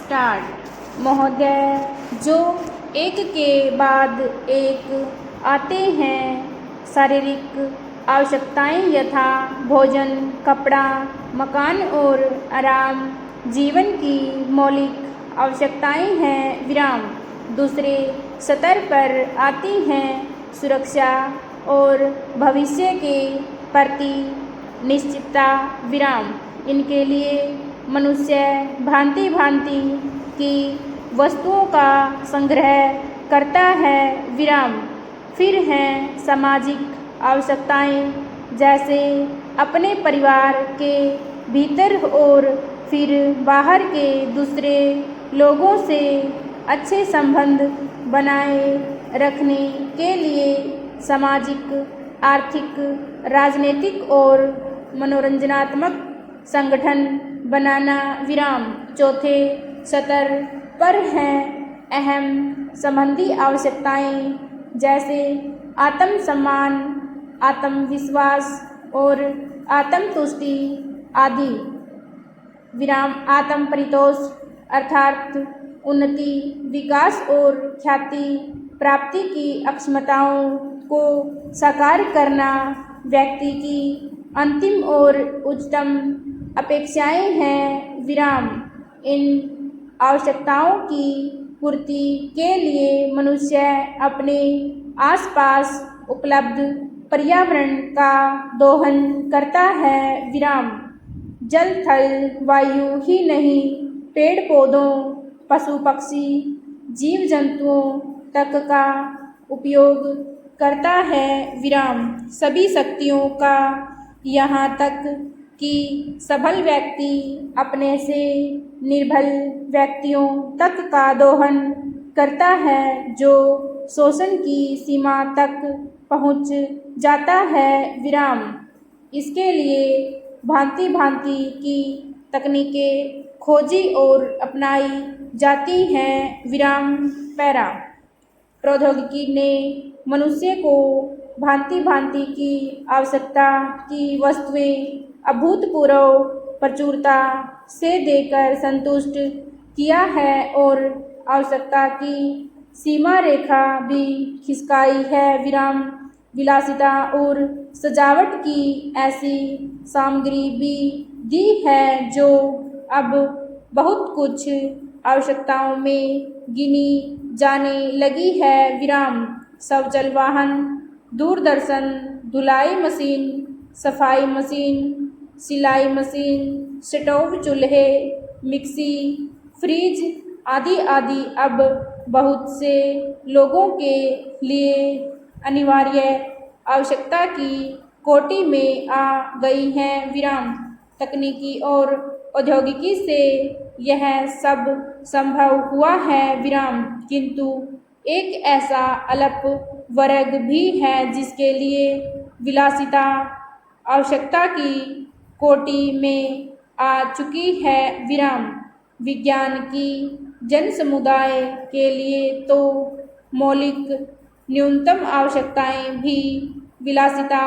Start. महोदय, जो एक के बाद एक आते हैं, शारीरिक आवश्यकताएं यथा भोजन, कपड़ा, मकान और आराम जीवन की मौलिक आवश्यकताएं हैं विराम। दूसरे स्तर पर आती हैं सुरक्षा और भविष्य के प्रति निश्चितता विराम। इनके लिए मनुष्य भांति भांति की वस्तुओं का संग्रह करता है विराम। फिर हैं सामाजिक आवश्यकताएं, जैसे अपने परिवार के भीतर और फिर बाहर के दूसरे लोगों से अच्छे संबंध बनाए रखने के लिए सामाजिक, आर्थिक, राजनीतिक और मनोरंजनात्मक संगठन बनाना विराम। चौथे स्तर पर हैं अहम संबंधी आवश्यकताएं, जैसे आत्मसम्मान, आत्मविश्वास और आत्मतुष्टि आदि विराम। आत्म परितोष अर्थात उन्नति, विकास और ख्याति प्राप्ति की अक्षमताओं को साकार करना व्यक्ति की अंतिम और उच्चतम अपेक्षाएं हैं विराम। इन आवश्यकताओं की पूर्ति के लिए मनुष्य अपने आसपास उपलब्ध पर्यावरण का दोहन करता है विराम। जल, थल, वायु ही नहीं, पेड़ पौधों, पशु पक्षी, जीव जंतुओं तक का उपयोग करता है विराम। सभी शक्तियों का, यहाँ तक कि सबल व्यक्ति अपने से निर्बल व्यक्तियों तक का दोहन करता है, जो शोषण की सीमा तक पहुँच जाता है विराम। इसके लिए भांति भांति की तकनीकें खोजी और अपनाई जाती हैं विराम। पैरा। प्रौद्योगिकी ने मनुष्य को भांति भांति की आवश्यकता की वस्तुएं अभूतपूर्व प्रचुरता से देकर संतुष्ट किया है और आवश्यकता की सीमा रेखा भी खिसकाई है विराम। विलासिता और सजावट की ऐसी सामग्री भी दी है जो अब बहुत कुछ आवश्यकताओं में गिनी जाने लगी है विराम। शौचालय, वाहन, दूरदर्शन, धुलाई मशीन, सफाई मशीन, सिलाई मशीन, स्टोव, चूल्हे, मिक्सी, फ्रिज आदि आदि अब बहुत से लोगों के लिए अनिवार्य आवश्यकता की कोटि में आ गई हैं विराम। तकनीकी और औद्योगिकी से यह सब संभव हुआ है विराम, किंतु एक ऐसा अल्प वर्ग भी है जिसके लिए विलासिता आवश्यकता की कोटि में आ चुकी है विराम। विज्ञान की जन समुदाय के लिए तो मौलिक न्यूनतम आवश्यकताएं भी विलासिता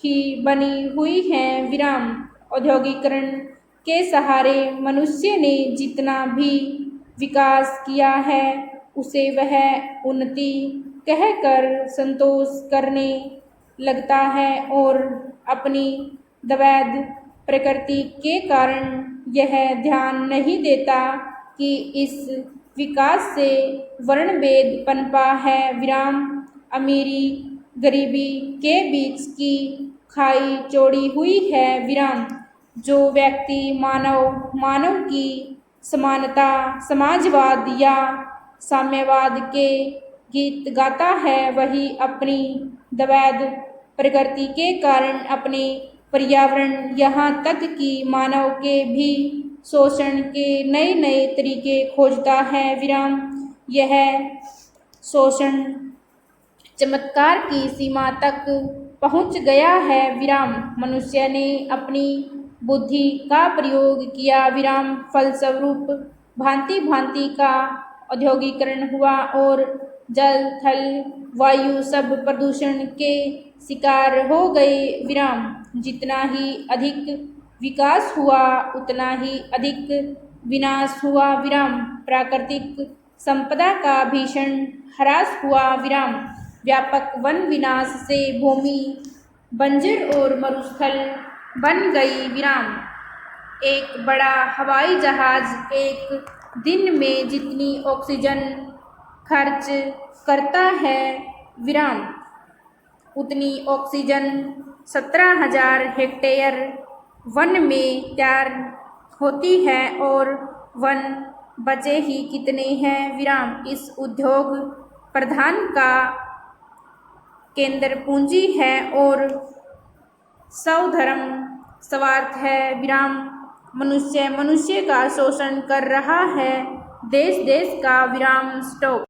ही बनी हुई हैं विराम। औद्योगिकरण के सहारे मनुष्य ने जितना भी विकास किया है, उसे वह उन्नति कहकर संतोष करने लगता है और अपनी द्वैध प्रकृति के कारण यह ध्यान नहीं देता कि इस विकास से वर्णभेद पनपा है विराम। अमीरी गरीबी के बीच की खाई चौड़ी हुई है विराम। जो व्यक्ति मानव की समानता, समाजवाद या साम्यवाद के गीत गाता है, वही अपनी द्वैध प्रकृति के कारण अपने पर्यावरण, यहाँ तक कि मानव के भी शोषण के नए नए तरीके खोजता है विराम। यह शोषण चमत्कार की सीमा तक पहुँच गया है विराम। मनुष्य ने अपनी बुद्धि का प्रयोग किया विराम। फलस्वरूप भांति भांति का औद्योगिकरण हुआ और जल, थल, वायु सब प्रदूषण के शिकार हो गए विराम। जितना ही अधिक विकास हुआ, उतना ही अधिक विनाश हुआ विराम। प्राकृतिक संपदा का भीषण ह्रास हुआ विराम। व्यापक वन विनाश से भूमि बंजर और मरुस्थल बन गई विराम। एक बड़ा हवाई जहाज एक दिन में जितनी ऑक्सीजन खर्च करता है विराम, उतनी ऑक्सीजन 17,000 हेक्टेयर वन में तैयार होती है और वन बचे ही कितने हैं विराम। इस उद्योग प्रधान का केंद्र पूंजी है और स्वधर्म स्वार्थ है विराम। मनुष्य मनुष्य का शोषण कर रहा है, देश देश का विराम स्टॉप।